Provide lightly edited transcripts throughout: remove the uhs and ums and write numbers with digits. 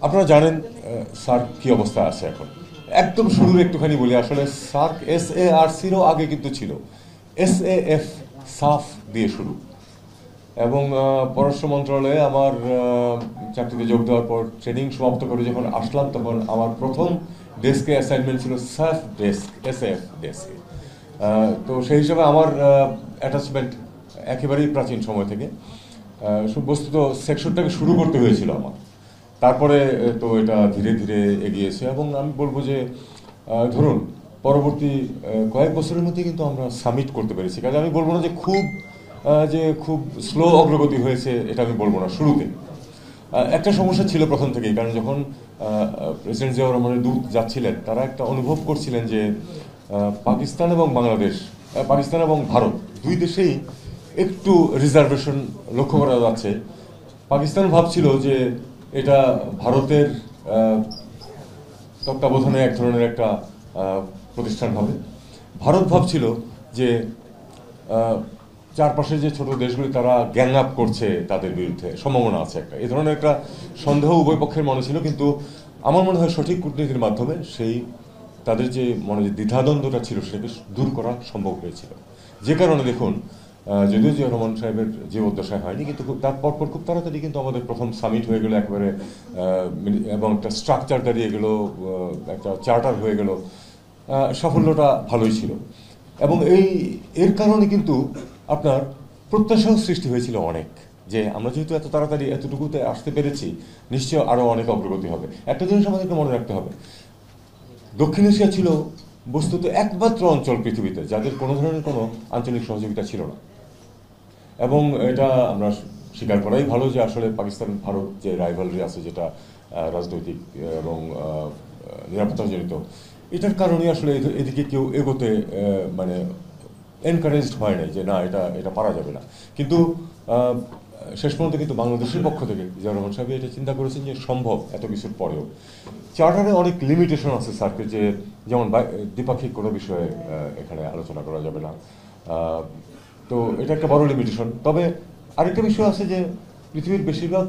আপনারা জানেন সার্ক কি অবস্থা আছে এখন। একদম শুরুর একটুখানি বলি, আসলে সার্ক SARC'রও আগে কিন্তু ছিল SAF, সাফ দিয়ে শুরু। এবং পররাষ্ট্র মন্ত্রণালয়ে আমার চাকরিতে যোগ দেওয়ার পর ট্রেনিং সমাপ্ত করে যখন আসলাম, তখন আমার প্রথম ডেস্কে অ্যাসাইনমেন্ট ছিল সাফ ডেস্ক, SF ডেস্কে। তো সেই হিসাবে আমার অ্যাটাচমেন্ট একেবারেই প্রাচীন সময় থেকে। বস্তুত সেকশনটাকে শুরু করতে হয়েছিল আমার, তারপরে তো এটা ধীরে ধীরে এগিয়েছে। এবং আমি বলবো যে ধরুন পরবর্তী কয়েক বছরের মধ্যে কিন্তু আমরা সামিট করতে পেরেছি। কাজে আমি বলবো না যে খুব স্লো অগ্রগতি হয়েছে, এটা আমি বলবো না। শুরুতে একটা সমস্যা ছিল প্রথম থেকেই, কারণ যখন প্রেসিডেন্ট জিয়াউর রহমানের দূত যাচ্ছিলেন, তারা একটা অনুভব করছিলেন যে পাকিস্তান এবং বাংলাদেশ, পাকিস্তান এবং ভারত দুই দেশেই একটু রিজার্ভেশন লক্ষ্য করা যাচ্ছে। পাকিস্তান ভাবছিল যে এটা ভারতের তত্ত্বাবধানে এক ধরনের একটা প্রতিষ্ঠান হবে। ভারত ভাবছিল যে চারপাশের যে ছোট দেশগুলি তারা গ্যাং আপ করছে, তাদের বিরুদ্ধে সম্ভাবনা আছে একটা, এই ধরনের একটা সন্দেহ উভয় পক্ষের মনে ছিল। কিন্তু আমার মনে হয় সঠিক কূটনীতির মাধ্যমে সেই তাদের যে মনে যে দ্বিধাদ্বন্দ্বটা ছিল সেটাকে দূর করা সম্ভব হয়েছিল। যে কারণে দেখুন, যদিও জিয়া রহমান সাহেবের জীবদ্দশায় হয়নি, কিন্তু তার পরপর খুব তাড়াতাড়ি কিন্তু আমাদের প্রথম সামিট হয়ে গেল একেবারে, এবং একটা স্ট্রাকচার দাঁড়িয়ে গেল, একটা চার্টার হয়ে গেল। সাফল্যটা ভালোই ছিল। এবং এর কারণে কিন্তু আপনার প্রত্যাশাও সৃষ্টি হয়েছিল অনেক, যে আমরা যেহেতু এত তাড়াতাড়ি এতটুকুতে আসতে পেরেছি, নিশ্চয় আরও অনেক অগ্রগতি হবে। একটা জিনিস আমাদেরকে মনে রাখতে হবে, দক্ষিণ এশিয়া ছিল বস্তুত একমাত্র অঞ্চল পৃথিবীতে যাদের কোনো ধরনের কোনো আঞ্চলিক সহযোগিতা ছিল না। এবং এটা আমরা স্বীকার করাই ভালো যে আসলে পাকিস্তান ভারত যে রাইভালরি আছে, যেটা রাজনৈতিক এবং নিরাপত্তাজনিত, এটার কারণে আসলে এদিকে কেউ এগোতে মানে এনকারেজড হয় নাই, যে না এটা এটা পারা যাবে না। কিন্তু শেষ পর্যন্ত কিন্তু বাংলাদেশের পক্ষ থেকে জিয়াউর রহমান সাহেব এটা চিন্তা করেছেন যে সম্ভব এত কিছুর পরেও। চার্টারে অনেক লিমিটেশন আছে স্যারকে, যে যেমন দ্বিপাক্ষিক কোনো বিষয়ে এখানে আলোচনা করা যাবে না। তো এটা একটা বড় লিমিটেশন। তবে আরেকটা বিষয় আছে যে পৃথিবীর বেশিরভাগ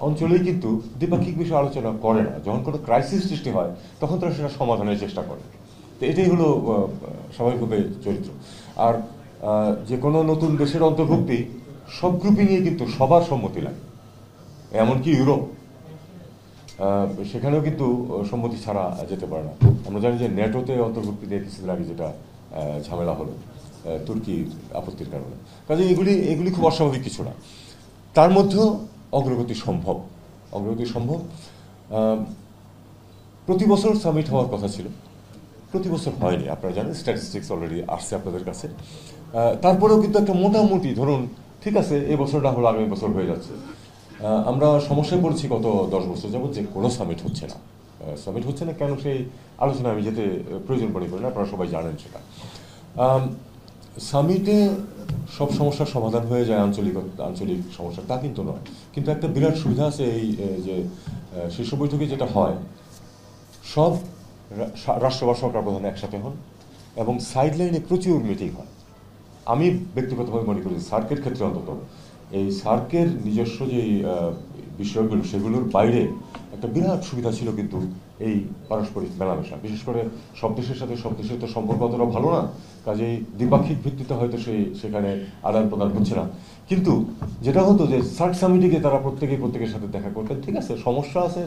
অঞ্চলেই কিন্তু দ্বিপাক্ষিক বিষয়ে আলোচনা করে না। যখন কোনো ক্রাইসিস সৃষ্টি হয় তখন তারা সেটা সমাধানের চেষ্টা করে। তো এটাই হলো স্বাভাবিকভাবে চরিত্র। আর যে কোনো নতুন দেশের অন্তর্ভুক্তি সব গ্রুপিংয়ে কিন্তু সবার সম্মতি লাগে, এমনকি ইউরোপ, সেখানেও কিন্তু সম্মতি ছাড়া যেতে পারে না। আমরা জানি যে ন্যাটোতে অন্তর্ভুক্তি নিয়ে কিছুদিন আগে যেটা ঝামেলা হলো তুর্কির আপত্তির কারণে। কাজে এগুলি খুব অস্বাভাবিক কিছু না। তার মধ্যেও অগ্রগতি সম্ভব, অগ্রগতি সম্ভব। প্রতি বছর সামিট হওয়ার কথা ছিল, প্রতি বছর হয়নি। আপনারা জানেন, স্ট্যাটিস্টিক্স অলরেডি আসছে আপনাদের কাছে। তারপরেও কিন্তু একটা মোটামুটি ধরুন, ঠিক আছে এই বছর না হলো আগামী বছর হয়ে যাচ্ছে। আমরা সমস্যায় পড়েছি গত 10 বছর যাবৎ যে কোনো সামিট হচ্ছে না। সামিট হচ্ছে না কেন, সেই আলোচনা আমি যেতে প্রয়োজন মনে করি না, আপনারা সবাই জানেন সেটা। সামিটে সব সমস্যার সমাধান হয়ে যায়, আঞ্চলিক সমস্যা, তা কিন্তু নয়। কিন্তু একটা বিরাট সুবিধা আছে এই যে শীর্ষ বৈঠকে যেটা হয়, সব রাষ্ট্র বা সরকার প্রধান একসাথে হন এবং সাইড লাইনে প্রচুর মিটিং হয়। আমি ব্যক্তিগতভাবে মনে করি সার্কের ক্ষেত্রে অন্তত এই সার্কের নিজস্ব যে বিষয়গুলো, সেগুলোর বাইরে একটা বিরাট সুবিধা ছিল কিন্তু এই পারস্পরিক মেলামেশা। বিশেষ করে সব দেশের সাথে সব দেশের তো সম্পর্ক অতটা ভালো না, কাজেই দ্বিপাক্ষিক ভিত্তিতে হয়তো সেখানে আদান প্রদান হচ্ছে না। কিন্তু যেটা হতো যে সার্ক সামিটে গিয়ে তারা প্রত্যেকের সাথে দেখা করতেন। ঠিক আছে, সমস্যা আছে,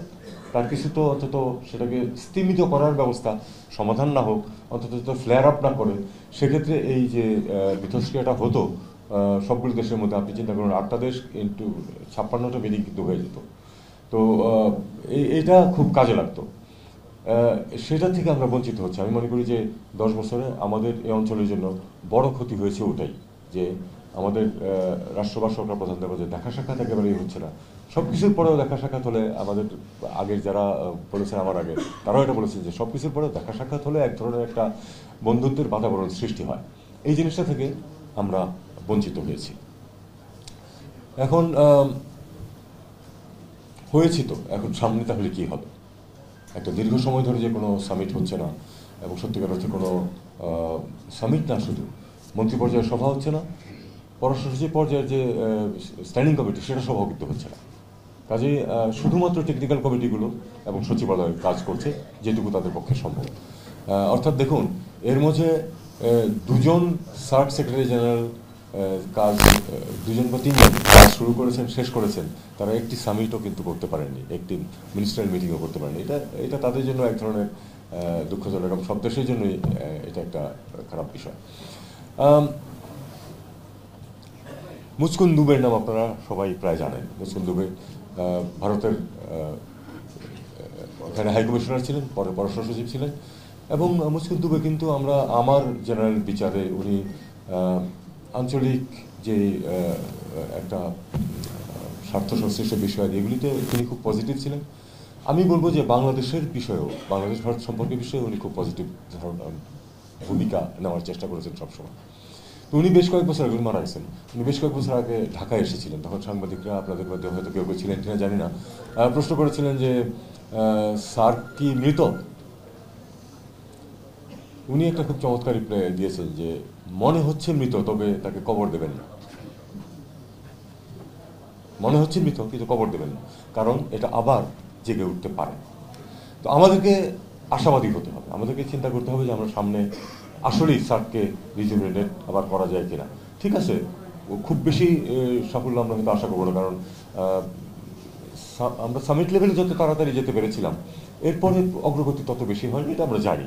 তার কিছু তো অন্তত সেটাকে স্তীমিত করার ব্যবস্থা, সমাধান না হোক অন্তত ফ্লেয়ার আপ না করে, সেক্ষেত্রে এই যে মিথস্ক্রিয়াটা হতো সবগুলো দেশের মধ্যে, আপনি চিন্তা করুন 8টা দেশ ইন্টু 56টা মিটিং কিন্তু হয়ে যেত। তো এইটা খুব কাজে লাগতো। সেটা থেকে আমরা বঞ্চিত হচ্ছে। আমি মনে করি যে 10 বছরে আমাদের এই অঞ্চলের জন্য বড় ক্ষতি হয়েছে ওটাই, যে আমাদের রাষ্ট্র বা সরকার প্রধানদের মধ্যে দেখা সাক্ষাৎ একেবারেই হচ্ছে না। সব কিছুর পরেও দেখা সাক্ষাৎ হলে, আমাদের আগের যারা বলেছেন আমার আগে, তারাও এটা বলেছেন যে সব কিছুর পরেও দেখা সাক্ষাৎ হলে এক ধরনের একটা বন্ধুত্বের বাতাবরণ সৃষ্টি হয়। এই জিনিসটা থেকে আমরা বঞ্চিত হয়েছি। এখন হয়েছি তো, এখন সামনে তাহলে কী হবে? একটা দীর্ঘ সময় ধরে যে কোনো সামিট হচ্ছে না, এবং সত্যিকার অর্থে কোনো সামিট না, শুধু মন্ত্রী পর্যায়ের সভা হচ্ছে না, পররাষ্ট্র সচিব পর্যায়ের যে স্ট্যান্ডিং কমিটি সেটা সভাও কিন্তু হচ্ছে না। কাজেই শুধুমাত্র টেকনিক্যাল কমিটিগুলো এবং সচিবালয় কাজ করছে যেটুকু তাদের পক্ষে সম্ভব। অর্থাৎ দেখুন, এর মধ্যে দুজন সার্ক সেক্রেটারি জেনারেল কাজ, দুজন বা তিনজন কাজ শুরু করেছেন, শেষ করেছেন, তারা একটি সামিটও কিন্তু করতে পারেননি, একটি মিনিস্ট্রিয়াল মিটিংও করতে পারেনি। এটা তাদের জন্য এক ধরনের দুঃখজনক এবং সব দেশের জন্যই এটা একটা খারাপ বিষয়। মুচকুন দুবের নাম আপনারা সবাই প্রায় জানেন। মুচকুন দুবে ভারতের ওখানে হাইকমিশনার ছিলেন, পরে পররাষ্ট্র সচিব ছিলেন, এবং মুচকুন দুবে কিন্তু আমার জেনারেল বিচারে উনি আঞ্চলিক যে একটা স্বার্থ সংশ্লিষ্ট বিষয় এগুলিতে তিনি খুব পজিটিভ ছিলেন। আমি বলবো যে বাংলাদেশের বিষয়েও, বাংলাদেশ ভারত সম্পর্কের বিষয়ে উনি খুব পজিটিভ ভূমিকা নেওয়ার চেষ্টা করেছেন সবসময়। তো উনি বেশ কয়েক বছর আগে মারা গেছেন। উনি বেশ কয়েক বছর আগে ঢাকায় এসেছিলেন। তখন সাংবাদিকরা, আপনাদের মধ্যে হয়তো কেউ কেউ ছিলেন কিনা জানি না, প্রশ্ন করেছিলেন যে স্যার কি মৃত? উনি একটা খুব চমৎকার রিপ্লাই দিয়েছেন যে মনে হচ্ছে মৃত, তবে তাকে কবর দেবেন না। মনে হচ্ছে মৃত কিন্তু কবর দেবেন না, কারণ এটা আবার জেগে উঠতে পারে। তো আমাদেরকে আশাবাদী হতে হবে, আমাদেরকে চিন্তা করতে হবে যে আমরা সামনে আসলেই সার্ককে রিজুভেনেট আবার করা যায় কিনা। ঠিক আছে, খুব বেশি সাফল্য আমরা হয়তো আশা করবো না, কারণ আমরা সামিট লেভেলে যত তাড়াতাড়ি যেতে পেরেছিলাম, এরপরে অগ্রগতি তত বেশি হয়নি, এটা আমরা জানি।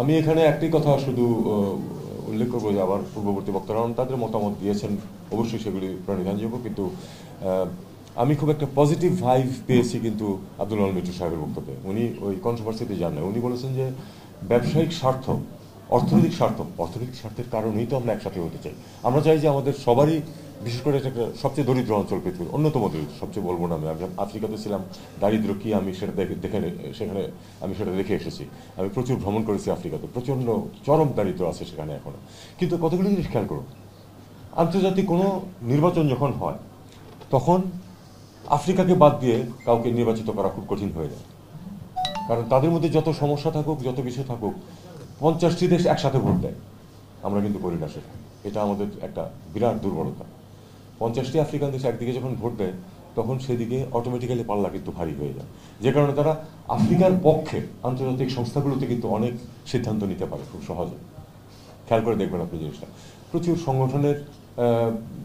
আমি এখানে একটি কথা শুধু উল্লেখ করবো যে আবার পূর্ববর্তী বক্তারা তাদের মতামত দিয়েছেন, অবশ্যই সেগুলি প্রণিধানযোগ্য, কিন্তু আমি খুব একটা পজিটিভ ভাইব পেয়েছি কিন্তু আব্দুল আল মিন্টু সাহেবের বক্তব্যে। উনি ওই কন্ট্রোভার্সিতে যান না। উনি বলেছেন যে ব্যবসায়িক স্বার্থ, অর্থনৈতিক স্বার্থের কারণেই তো আমরা একসাথে হতে চাই। আমরা চাই যে আমাদের সবারই, বিশেষ করে এটা সবচেয়ে দরিদ্র অঞ্চল পৃথিবীর, অন্যতম দরিদ্র, সবচেয়ে বলবো না, আমি আফ্রিকাতে ছিলাম, দারিদ্র কি আমি সেটা সেখানে আমি সেটা দেখে এসেছি। আমি প্রচুর ভ্রমণ করেছি আফ্রিকাতে, প্রচণ্ড চরম দারিদ্র আছে সেখানে এখনো। কিন্তু কতগুলো জিনিস খেয়াল করুন, আন্তর্জাতিক কোনো নির্বাচন যখন হয় তখন আফ্রিকাকে বাদ দিয়ে কাউকে নির্বাচিত করা খুব কঠিন হয়ে যায়, কারণ তাদের মধ্যে যত সমস্যা থাকুক, যত কিছু থাকুক, 50টি দেশ একসাথে ভোট দেয়। আমরা কিন্তু করি না সেটা, এটা আমাদের একটা বিরাট দুর্বলতা। 50টি আফ্রিকান দেশ একদিকে যখন ভোট দেয় তখন সেদিকে অটোমেটিক্যালি পাল্লা কিন্তু ভারী হয়ে যায়, যে কারণে তারা আফ্রিকার পক্ষে আন্তর্জাতিক সংস্থাগুলোতে কিন্তু অনেক সিদ্ধান্ত নিতে পারে খুব সহজে। খেয়াল করে দেখবেন আপনি জিনিসটা, প্রচুর সংগঠনের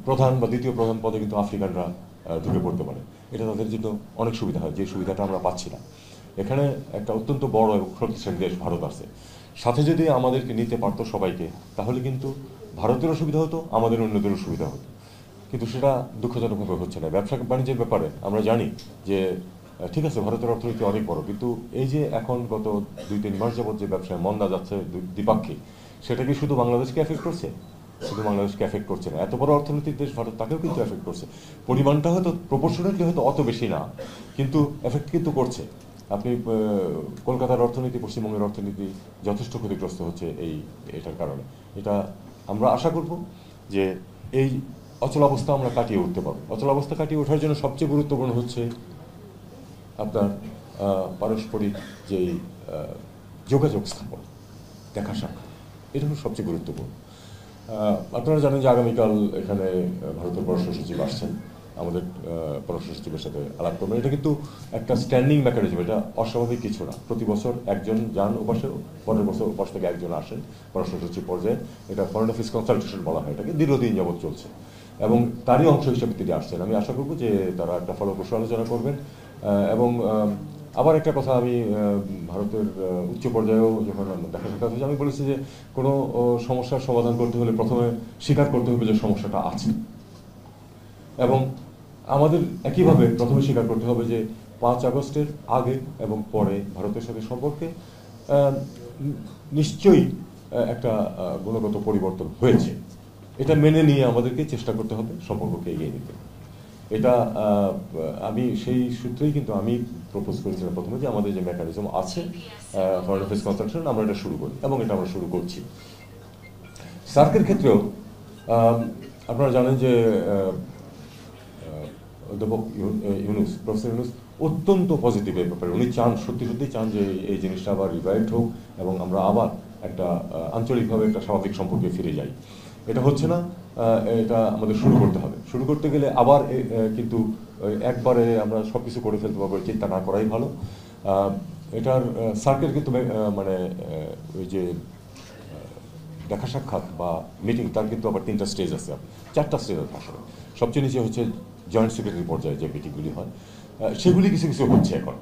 প্রধান বা দ্বিতীয় প্রধান পদে কিন্তু আফ্রিকানরা ঢুকে পড়তে পারে। এটা তাদের জন্য অনেক সুবিধা হয়, যে সুবিধাটা আমরা পাচ্ছি না। এখানে একটা অত্যন্ত বড় এবং শক্তিশালী দেশ ভারত আছে, সাথে যদি আমাদেরকে নিতে পারতো সবাইকে, তাহলে কিন্তু ভারতেরও সুবিধা হতো, আমাদের অন্যদেরও সুবিধা হতো। কিন্তু সেটা দুঃখজনকভাবে হচ্ছে না। ব্যবসা বাণিজ্যের ব্যাপারে আমরা জানি যে ঠিক আছে, ভারতের অর্থনীতি অনেক বড়, কিন্তু এই যে এখন গত 2-3 মাস যাবৎ যে ব্যবসায় মন্দা যাচ্ছে দ্বিপাক্ষিক, সেটা কি শুধু বাংলাদেশকে এফেক্ট করছে? শুধু বাংলাদেশকে এফেক্ট করছে না, এত বড় অর্থনৈতিক দেশ ভারত, তাকেও কিন্তু এফেক্ট করছে। পরিমাণটা হয়তো প্রপোর্শনালি হয়তো অত বেশি না, কিন্তু এফেক্ট কিন্তু করছে। আপনি কলকাতার অর্থনীতি, পশ্চিমবঙ্গের অর্থনীতি যথেষ্ট ক্ষতিগ্রস্ত হচ্ছে এটার কারণে। এটা আমরা আশা করব যে এই অচলাবস্থা আমরা কাটিয়ে উঠতে পারবো। অচলাবস্থা কাটিয়ে ওঠার জন্য সবচেয়ে গুরুত্বপূর্ণ হচ্ছে আপনার পারস্পরিক যেই যোগাযোগ স্থাপন, দেখা সাক্ষাৎ, এটা হলো সবচেয়ে গুরুত্বপূর্ণ। আপনারা জানেন যে আগামীকাল এখানে ভারতের পররাষ্ট্র সচিব আসছেন, আমাদের পররাষ্ট্র সচিবের সাথে আলাপ করবেন। এটা কিন্তু একটা স্ট্যান্ডিং মেকানিজম, এটা অস্বাভাবিক কিছু না। প্রতি বছর একজন যান ওপাশে, পরের বছর ওপাশ থেকে একজন আসেন পররাষ্ট্র সচিব পর্যায়ে। এটা ফরেন অফিস কনসালটেশন বলা হয় এটাকে, দীর্ঘদিন যাবৎ চলছে, এবং তারই অংশ হিসেবে তিনি আসছেন। আমি আশা করব যে তারা একটা ফলপ্রসূ আলোচনা করবেন। এবং আবার একটা কথা, আমি ভারতের উচ্চ পর্যায়েও যখন দেখা সাক্ষাৎ হয়েছে, আমি বলেছি যে কোনো সমস্যার সমাধান করতে হলে প্রথমে স্বীকার করতে হবে যে সমস্যাটা আছে, এবং আমাদের একইভাবে প্রথমে স্বীকার করতে হবে যে 5 আগস্টের আগে এবং পরে ভারতের সাথে সম্পর্কে নিশ্চয়ই একটা গুণগত পরিবর্তন হয়েছে। এটা মেনে নিয়ে আমাদেরকে চেষ্টা করতে হবে সম্পর্ককে এগিয়ে নিতে। এটা আমি সেই সূত্রেই কিন্তু আমি প্রপোজ করেছিলাম প্রথমে যে আমাদের যে মেকানিজম আছে ফরেন অ্যাফেয়ার্স কনসালটেশন, আমরা এটা শুরু করি, এবং এটা আমরা শুরু করছি। সার্কের ক্ষেত্রেও আপনারা জানেন যে অধ্যাপক ইউনুস, প্রফেসর ইউনুস অত্যন্ত পজিটিভ এই ব্যাপারে। উনি চান, সত্যি চান যে এই জিনিসটা আবার রিভাইভড হোক এবং আমরা আবার একটা আঞ্চলিকভাবে একটা স্বাভাবিক সম্পর্কে ফিরে যাই। এটা হচ্ছে না, এটা আমাদের শুরু করতে হবে। শুরু করতে গেলে আবার কিন্তু একবারে আমরা সবকিছু করে ফেলতে পারবো চিন্তা না করাই ভালো। এটার সার্কেল কিন্তু মানে ওই যে দেখা সাক্ষাৎ বা মিটিং, তার কিন্তু আবার 3টা স্টেজ আছে, 4টা স্টেজ আছে আসলে। সবচেয়ে নিচে হচ্ছে জয়েন্ট সেক্রেটারি পর্যায়ে যে মিটিংগুলি হয়, সেগুলি কিছু কিছু হচ্ছে এখন।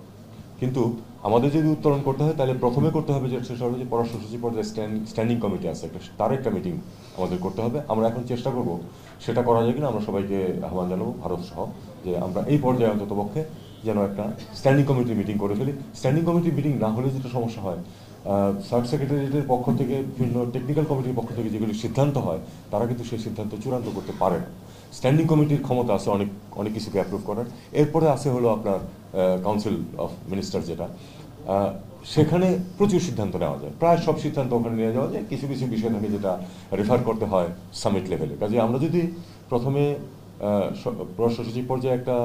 কিন্তু আমাদের যদি উত্তরণ করতে হয় তাহলে প্রথমে করতে হবে যে সেটা হলো যে পররাষ্ট্র সচিব পর্যায়ে স্ট্যান্ডিং কমিটি আছে তার একটা মিটিং আমাদের করতে হবে। আমরা এখন চেষ্টা করব সেটা করা যায় কিনা, আমরা সবাইকে আহ্বান জানাবো ভারত সহ, যে আমরা এই পর্যায়ে অন্তত পক্ষে যেন একটা স্ট্যান্ডিং কমিটির মিটিং করে ফেলি। স্ট্যান্ডিং কমিটির মিটিং না হলে যেটা সমস্যা হয়, সাব সেক্রেটারিয়েটের পক্ষ থেকে বিভিন্ন টেকনিক্যাল কমিটির পক্ষ থেকে যেগুলি সিদ্ধান্ত হয় তারা কিন্তু সেই সিদ্ধান্ত চূড়ান্ত করতে পারে না। স্ট্যান্ডিং কমিটির ক্ষমতা আছে অনেক অনেক কিছুকে অ্যাপ্রুভ করার। এরপরে আছে হলো আপনার কাউন্সিল অফ মিনিস্টার, যেটা সেখানে প্রচুর সিদ্ধান্ত নেওয়া যায়, প্রায় সব সিদ্ধান্ত ওখানে নিয়ে যাওয়া যায়। কিছু কিছু বিষয় থাকে যেটা রেফার করতে হয় সামিট লেভেলে। কাজে আমরা যদি প্রথমে পররাষ্ট্র সচিব পর্যায়ে একটা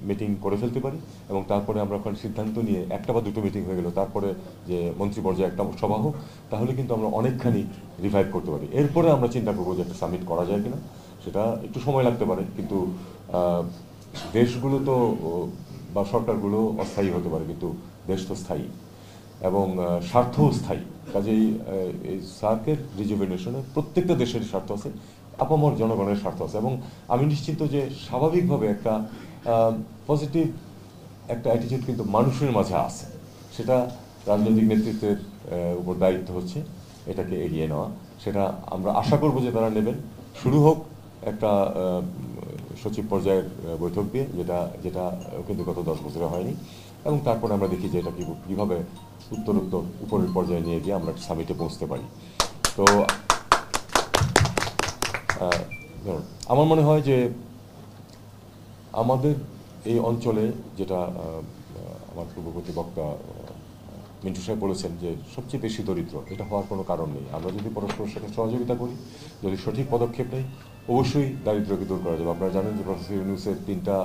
মিটিং করে ফেলতে পারি এবং তারপরে আমরা ওখানে সিদ্ধান্ত নিয়ে একটা বা দুটো মিটিং হয়ে গেল, তারপরে যে মন্ত্রী পর্যায়ে একটা সভা হোক, তাহলে কিন্তু আমরা অনেকখানি রিভাইভ করতে পারি। এরপরে আমরা চিন্তা করবো যে একটা সামিট করা যায় কিনা। সেটা একটু সময় লাগতে পারে, কিন্তু দেশগুলো তো বা সরকারগুলো অস্থায়ী হতে পারে, কিন্তু দেশ তো স্থায়ী এবং স্বার্থও স্থায়ী। কাজেই এই সার্কের রিজুভেনেশনে প্রত্যেকটা দেশের স্বার্থ আছে, আপামর জনগণের স্বার্থ আছে। এবং আমি নিশ্চিত যে স্বাভাবিকভাবে একটা পজিটিভ একটা অ্যাটিটিউড কিন্তু মানুষের মাঝে আছে। সেটা রাজনৈতিক নেতৃত্বের উপর দায়িত্ব হচ্ছে এটাকে এগিয়ে নেওয়া। সেটা আমরা আশা করব যে তারা নেবেন। শুরু হোক একটা সচিব পর্যায়ের বৈঠক দিয়ে, যেটা যেটা কিন্তু গত 10 বছরে হয়নি, এবং তারপরে আমরা দেখি যে এটা কীভাবে উত্তরোত্তর উপরের পর্যায়ে নিয়ে গিয়ে আমরা সামিটে পৌঁছতে পারি। তো আমার মনে হয় যে আমাদের এই অঞ্চলে, যেটা আমার পূর্ববর্তী বক্তা মিন্টু সাহেব বলেছেন, যে সবচেয়ে বেশি দরিদ্র, এটা হওয়ার কোনো কারণ নেই। আমরা যদি পরস্পরের সাথে সহযোগিতা করি, যদি সঠিক পদক্ষেপ নেই, অবশ্যই দারিদ্র্যকে দূর করা যাবে। আপনারা জানেন যে প্রফেসর ইউনূসের 3টা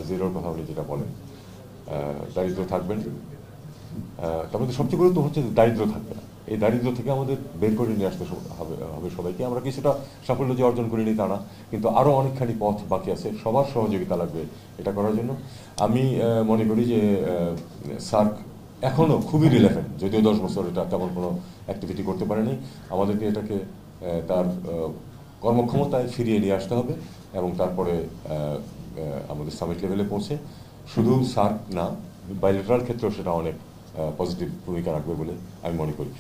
জিরোর কথা উনি যেটা বলেন, দারিদ্র থাকবেন, তার মধ্যে সবচেয়ে গুরুত্ব হচ্ছে দারিদ্র থাকবে না। এই দারিদ্র থেকে আমাদের বের করে নিয়ে আসতে হবে সবাইকে। আমরা কিছুটা সাফল্য যে অর্জন করিনি তা না, কিন্তু আরও অনেকখানি পথ বাকি আছে। সবার সহযোগিতা লাগবে এটা করার জন্য। আমি মনে করি যে সার্ক এখনও খুবই রিলেভেন্ট, যদিও 10 বছর এটা তেমন কোনো অ্যাক্টিভিটি করতে পারেনি। আমাদেরকে এটাকে তার কর্মক্ষমতায় ফিরিয়ে নিয়ে আসতে হবে এবং তারপরে আমাদের সামিট লেভেলে পৌঁছে শুধু সার্ক না, বাইলেটারাল ক্ষেত্রেও সেটা অনেক পজিটিভ ভূমিকা রাখবে বলে আমি মনে করি।